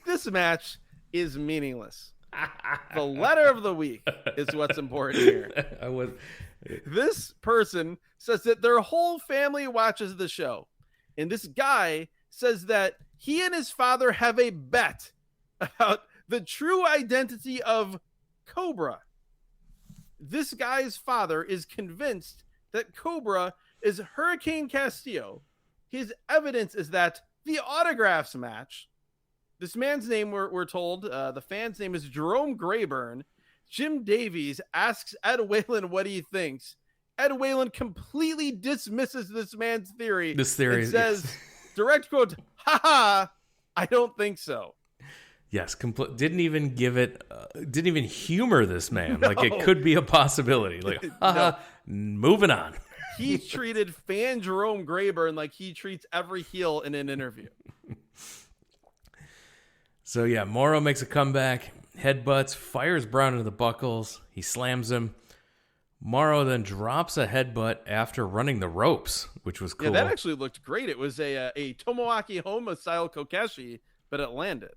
This match is meaningless. The letter of the week is what's important here. This person says that their whole family watches the show. And this guy says that he and his father have a bet about the true identity of Cobra. This guy's father is convinced that Cobra is Hurricane Castillo. His evidence is that the autographs match. This man's name, we're told, the fan's name is Jerome Grayburn. Jim Davies asks Ed Whalen what he thinks. Ed Whalen completely dismisses this man's theory. This theory and says, direct quote, "Haha, I don't think so." Yes, didn't even humor this man. No. Like it could be a possibility. Like, haha, moving on. He treated fan Jerome Grayburn like he treats every heel in an interview. So yeah, Morrow makes a comeback, headbutts, fires Brown into the buckles. He slams him. Morrow then drops a headbutt after running the ropes, which was cool. Yeah, that actually looked great. It was a Tomoaki Honma style Kokeshi, but it landed.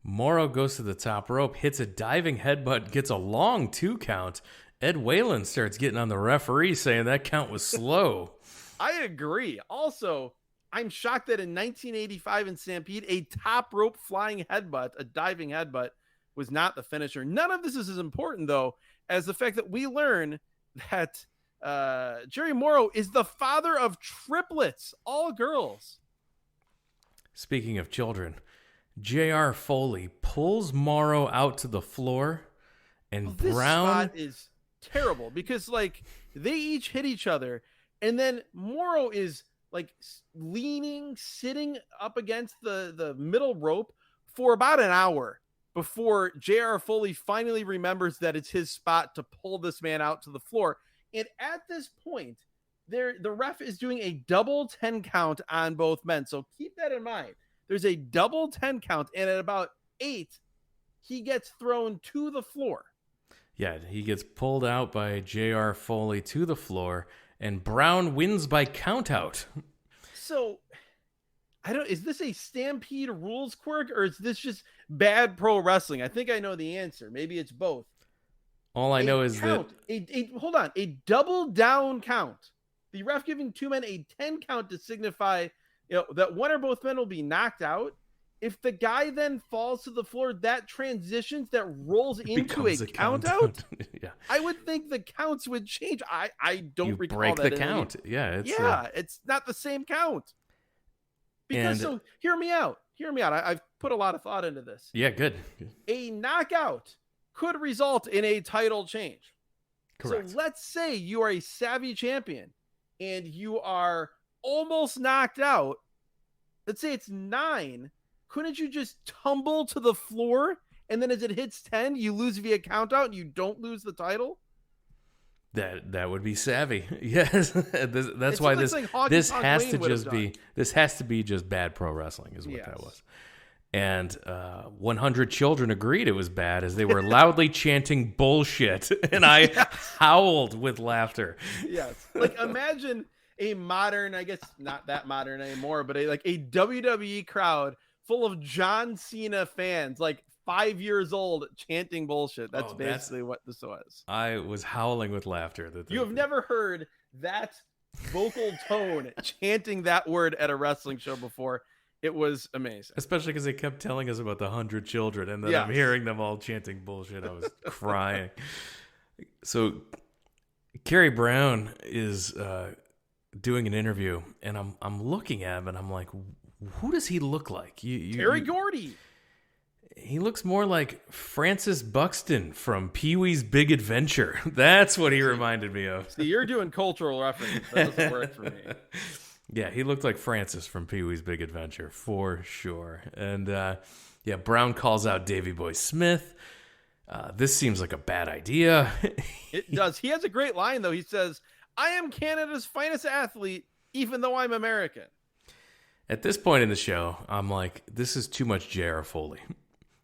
Morrow goes to the top rope, hits a diving headbutt, gets a long 2 count. Ed Whalen starts getting on the referee saying that count was slow. I agree. Also, I'm shocked that in 1985 in Stampede, a top rope flying headbutt, a diving headbutt, was not the finisher. None of this is as important, though, as the fact that we learn that Jerry Morrow is the father of triplets, all girls. Speaking of children, JR Foley pulls Morrow out to the floor, and this Brown spot is terrible because like they each hit each other, and then Morrow is like leaning, sitting up against the middle rope for about an hour before JR Foley finally remembers that it's his spot to pull this man out to the floor. And at this point, the ref is doing a double 10 count on both men. So keep that in mind. There's a double 10 count, and at about 8, he gets thrown to the floor. Yeah, he gets pulled out by JR Foley to the floor, and Brown wins by countout. So, is this a Stampede rules quirk, or is this just bad pro wrestling? I think I know the answer. Maybe it's both. All I know is that... Hold on. A double down count. The ref giving 2 men a 10 count to signify that one or both men will be knocked out. If the guy then falls to the floor, that transitions, that rolls into a count out. Yeah. I would think the counts would change. I don't recall break that the count. Yeah. It's not the same count. Because so hear me out. I've put a lot of thought into this. Yeah, good. A knockout could result in a title change. Correct. So let's say you are a savvy champion and you are almost knocked out. Let's say it's 9. Couldn't you just tumble to the floor, and then as it hits 10, you lose via count out and you don't lose the title? That would be savvy. Yes. That's why this has to be just bad pro wrestling is what that was. And 100 children agreed it was bad as they were loudly chanting bullshit, and I howled with laughter. Yes. Like imagine a modern, I guess not that modern anymore, but a WWE crowd full of John Cena fans, like 5 years old, chanting bullshit. That's basically what this was. I was howling with laughter. You have never heard that vocal tone chanting that word at a wrestling show before. It was amazing. Especially because they kept telling us about the 100 children, and then I'm hearing them all chanting bullshit. I was crying. So Carrie Brown is doing an interview, and I'm looking at him, and I'm like, who does he look like? Terry Gordy. He looks more like Francis Buxton from Pee-wee's Big Adventure. That's what he reminded me of. See, you're doing cultural references. That doesn't work for me. Yeah, he looked like Francis from Pee-wee's Big Adventure, for sure. And, Brown calls out Davey Boy Smith. This seems like a bad idea. It does. He has a great line, though. He says, I am Canada's finest athlete, even though I'm American. At this point in the show, I'm like, this is too much JR Foley.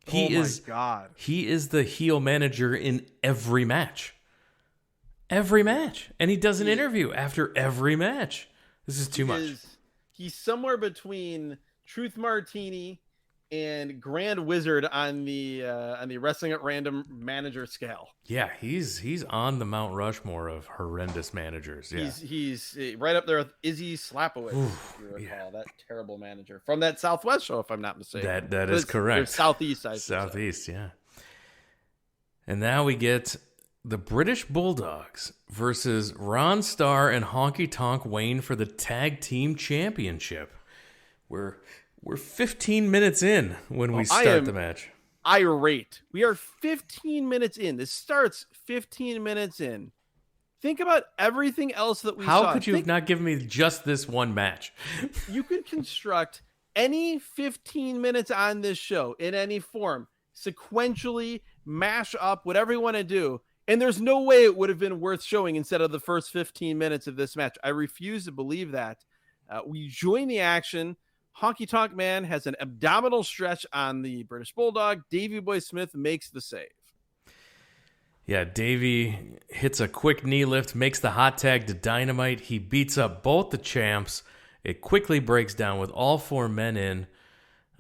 He is the heel manager in every match. Every match. And he does an interview after every match. This is too much. He's somewhere between Truth Martini and Grand Wizard on the Wrestling at Random manager scale. Yeah, he's on the Mount Rushmore of horrendous managers. Yeah, he's right up there with Izzy Slapowicz. If you recall that terrible manager from that Southwest show, if I'm not mistaken. That is correct. Southeast, yeah. And now we get the British Bulldogs versus Ron Starr and Honky Tonk Wayne for the Tag Team Championship. We're 15 minutes in when we start the match. Irate. We are 15 minutes in. This starts 15 minutes in. Think about everything else that we saw. How could you have not given me just this one match? You could construct any 15 minutes on this show in any form, sequentially, mash up, whatever you want to do, And there's no way it would have been worth showing instead of the first 15 minutes of this match. I refuse to believe that. We join the action. Honky Tonk Man has an abdominal stretch on the British Bulldog. Davey Boy Smith makes the save. Yeah, Davey hits a quick knee lift, makes the hot tag to Dynamite. He beats up both the champs. It quickly breaks down with all 4 men in.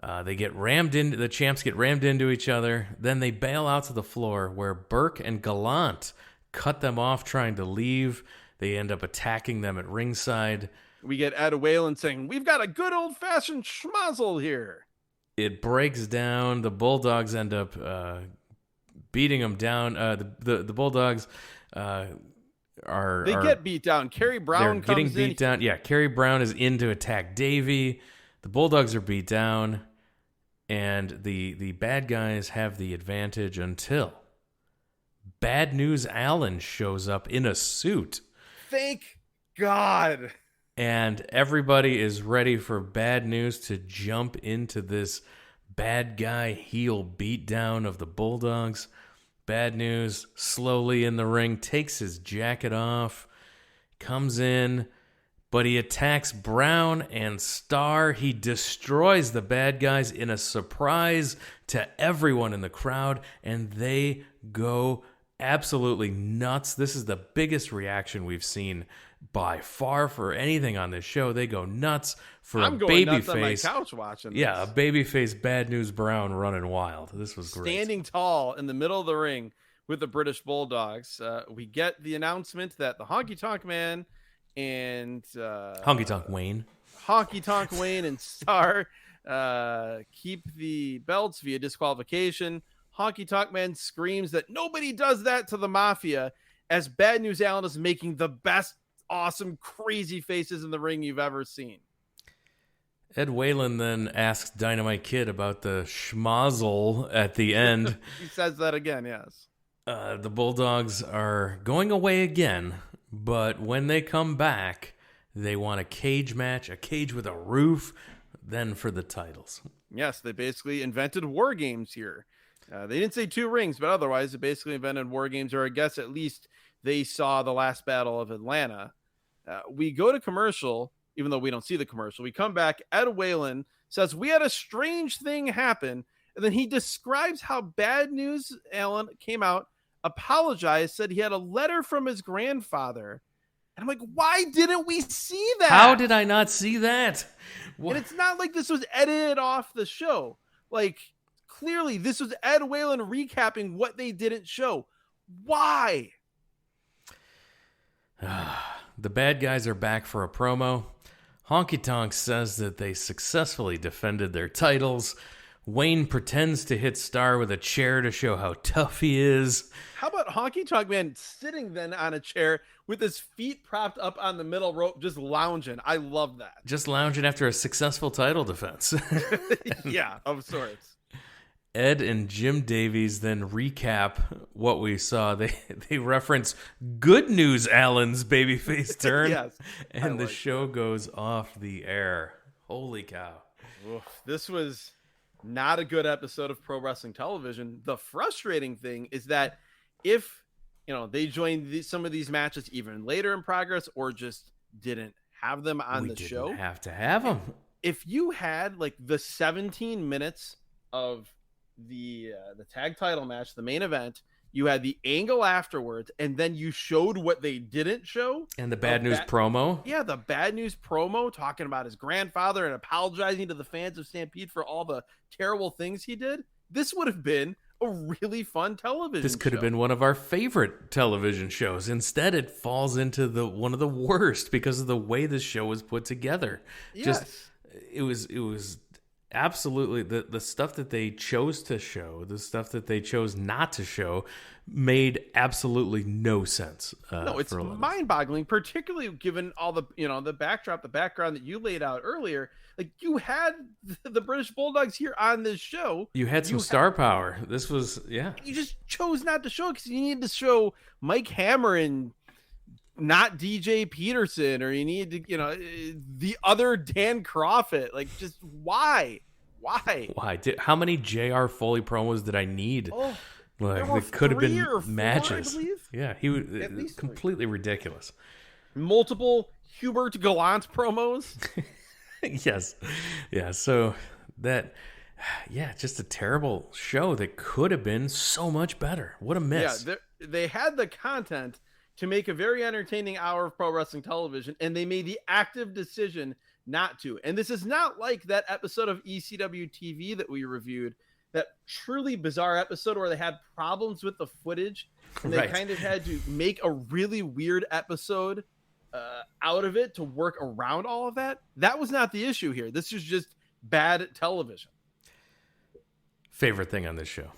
The champs get rammed into each other. Then they bail out to the floor where Burke and Gallant cut them off trying to leave. They end up attacking them at ringside. We get Ed Whalen saying, "We've got a good old-fashioned schmozzle here." It breaks down. The Bulldogs end up beating them down. The Bulldogs get beat down. Carrie Brown comes in. Getting beat down. Yeah, Carrie Brown is in to attack Davey. The Bulldogs are beat down, and the bad guys have the advantage until Bad News Allen shows up in a suit. Thank God. And everybody is ready for Bad News to jump into this bad guy heel beatdown of the Bulldogs. Bad News slowly in the ring, takes his jacket off, comes in, but he attacks Brown and Starr. He destroys the bad guys in a surprise to everyone in the crowd, and they go absolutely nuts. This is the biggest reaction we've seen by far for anything on this show. They go nuts for I'm a going nuts babyface. on my couch watching this. Yeah, a babyface Bad News Brown running wild. This was great. Standing tall in the middle of the ring with the British Bulldogs. We get the announcement that the Honky Tonk Man and Honky Tonk Wayne and Starr keep the belts via disqualification. Honky Tonk Man screams that nobody does that to the Mafia, as Bad News Allen is making the best awesome crazy faces in the ring you've ever seen. Ed Whalen then asks Dynamite Kid about the schmozzle at the end. He says that again, yes. The Bulldogs are going away again, but when they come back, they want a cage match, a cage with a roof, then for the titles. Yes, they basically invented war games here. They didn't say 2 rings, but otherwise they basically invented war games, or I guess at least they saw the last battle of Atlanta. We go to commercial, even though we don't see the commercial. We come back. Ed Whalen says, "We had a strange thing happen." And then he describes how Bad News Allen came out, apologized, said he had a letter from his grandfather. And I'm like, why didn't we see that? How did I not see that? What? And it's not like this was edited off the show. Like, clearly, this was Ed Whalen recapping what they didn't show. Why? The bad guys are back for a promo. Honky Tonk says that they successfully defended their titles. Wayne pretends to hit Starr with a chair to show how tough he is. How about Honky Tonk Man sitting then on a chair with his feet propped up on the middle rope, just lounging? I love that. Just lounging after a successful title defense. Yeah, of sorts. Ed and Jim Davies then recap what we saw. They reference Good News Allen's babyface turn. Yes, and the show goes off the air. Holy cow. Oof, this was not a good episode of pro wrestling television. The frustrating thing is that if they joined some of these matches even later in progress, or just didn't have them on the show, have to have them. If you had like the 17 minutes of the tag title match, the main event, you had the angle afterwards, and then you showed what they didn't show, and the Bad News promo. Yeah, the Bad News promo talking about his grandfather and apologizing to the fans of Stampede for all the terrible things he did. This would have been a really fun television This could have been one of our favorite television shows. Instead, it falls into one of the worst because of the way the show was put together. Yes. It was absolutely the stuff that they chose to show, the stuff that they chose not to show, made absolutely no sense. No, it's mind-boggling, particularly given all the the background that you laid out earlier. Like, you had the British Bulldogs here on this show. You had some star power. This was You just chose not to show because you needed to show Mike Hammer and not DJ Peterson, or you need to, the other Dan Crawford. Like, just why? How many JR Foley promos did I need? Oh, Like, it could have been matches. I believe. Yeah, he was completely ridiculous. Multiple Hubert Gallant promos. Yes. Yeah, so that... Yeah, just a terrible show that could have been so much better. What a miss. Yeah, they had the content to make a very entertaining hour of pro wrestling television, and they made the active decision not to. And this is not like that episode of ECW TV that we reviewed, that truly bizarre episode where they had problems with the footage, and they kind of had to make a really weird episode out of it to work around all of that. That was not the issue here. This is just bad television. Favorite thing on this show?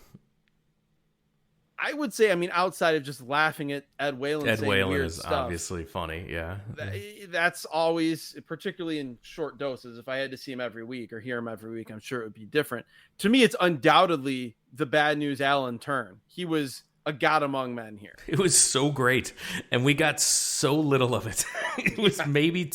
I would say, I mean, outside of just laughing at Ed Whalen. Ed Whalen is stuff, obviously funny, yeah. That's always, particularly in short doses. If I had to see him every week or hear him every week, I'm sure it would be different. To me, it's undoubtedly the Bad News Allen turn. He was a god among men here. It was so great, and we got so little of it. It was maybe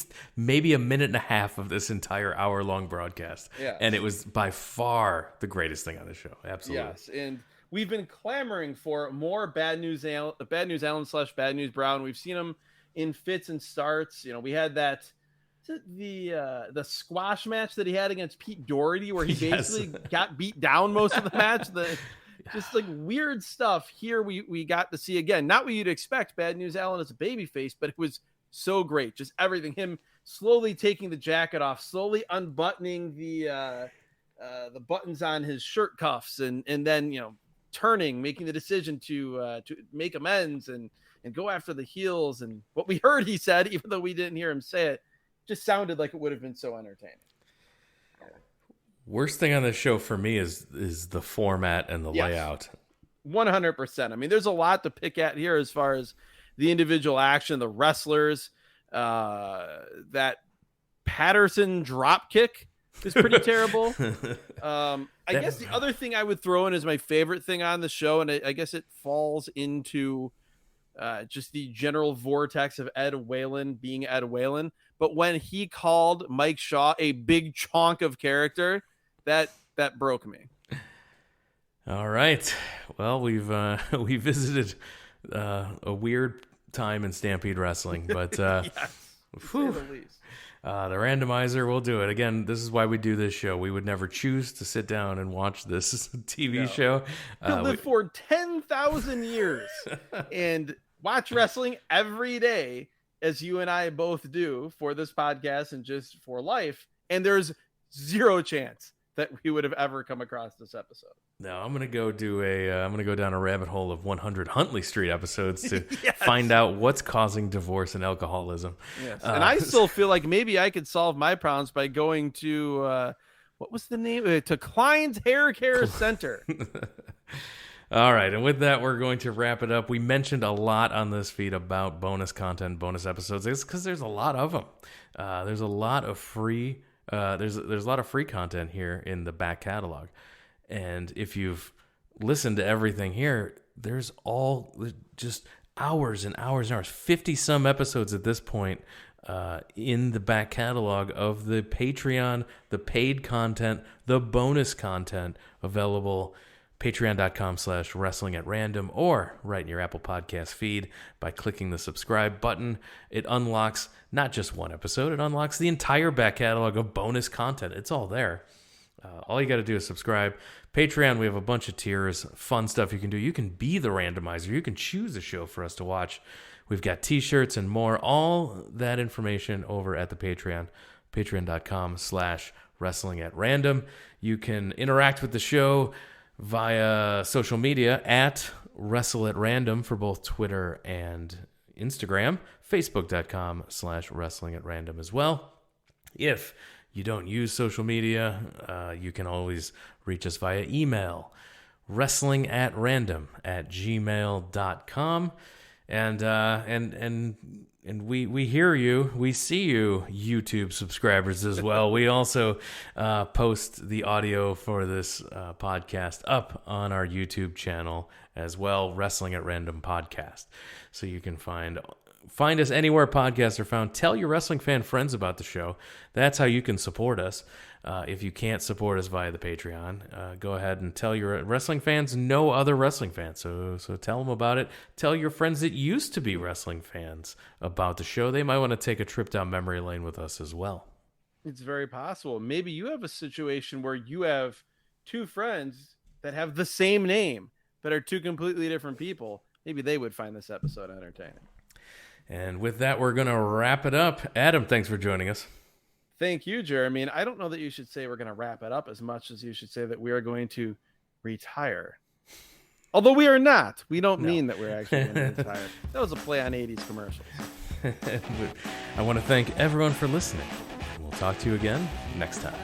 a minute and a half of this entire hour-long broadcast, and it was by far the greatest thing on the show. Absolutely. Yes, and we've been clamoring for more Bad News Allen / Bad News Brown. We've seen him in fits and starts. You know, we had that the squash match that he had against Pete Doherty, where he basically got beat down most of the match. Just like weird stuff here we got to see again. Not what you'd expect Bad News Allen as a babyface, but it was so great. Just everything. Him slowly taking the jacket off, slowly unbuttoning the buttons on his shirt cuffs, and then, you know, turning, making the decision to make amends and go after the heels. And what we heard he said, even though we didn't hear him say it, just sounded like it would have been so entertaining. Worst thing on this show for me is the format and the layout. 100%. I mean, there's a lot to pick at here as far as the individual action, the wrestlers. That Patterson drop kick is pretty terrible. I guess the other thing I would throw in as my favorite thing on the show, and I guess it falls into just the general vortex of Ed Whalen being Ed Whalen. But when he called Mike Shaw a big chonk of character, that broke me. All right. Well, we visited a weird time in Stampede Wrestling, but yes, to say the least. The randomizer will do it. Again, this is why we do this show. We would never choose to sit down and watch this TV show. He'll live for 10,000 years and watch wrestling every day, as you and I both do for this podcast and just for life. And there's zero chance that we would have ever come across this episode. No, I'm gonna go down a rabbit hole of 100 Huntley Street episodes to find out what's causing divorce and alcoholism. Yes. And I still feel like maybe I could solve my problems by going to what was the name? To Klein's Hair Care Center. All right, and with that, we're going to wrap it up. We mentioned a lot on this feed about bonus content, bonus episodes. It's because there's a lot of them. There's a lot of free. There's a lot of free content here in the back catalog, and if you've listened to everything here, there's all just hours and hours and hours, 50 some episodes at this point in the back catalog of the Patreon, the paid content, the bonus content available. Patreon.com/wrestling@random, or right in your Apple Podcast feed by clicking the subscribe button. It unlocks not just one episode, it unlocks the entire back catalog of bonus content. It's all there. All you got to do is subscribe. Patreon, we have a bunch of tiers, fun stuff you can do. You can be the randomizer. You can choose a show for us to watch. We've got t-shirts and more. All that information over at the Patreon, patreon.com/wrestling@random. You can interact with the show via social media at WrestleAtRandom for both Twitter and Instagram, Facebook.com/WrestlingAtRandom as well. If you don't use social media, you can always reach us via email, wrestlingatrandom@gmail.com. And we hear you, we see you, YouTube subscribers as well. We also post the audio for this podcast up on our YouTube channel as well, Wrestling at Random Podcast. So you can find Find us anywhere podcasts are found. Tell your wrestling fan friends about the show. That's how you can support us. If you can't support us via the Patreon, go ahead and tell your wrestling fans know other wrestling fans. So tell them about it. Tell your friends that used to be wrestling fans about the show. They might want to take a trip down memory lane with us as well. It's very possible. Maybe you have a situation where you have two friends that have the same name but are two completely different people. Maybe they would find this episode entertaining. And with that, we're going to wrap it up. Adam, thanks for joining us. Thank you, Jeremy. And I don't know that you should say we're going to wrap it up as much as you should say that we are going to retire. Although we are not. We don't mean that we're actually going to retire. That was a play on 80s commercials. I want to thank everyone for listening. We'll talk to you again next time.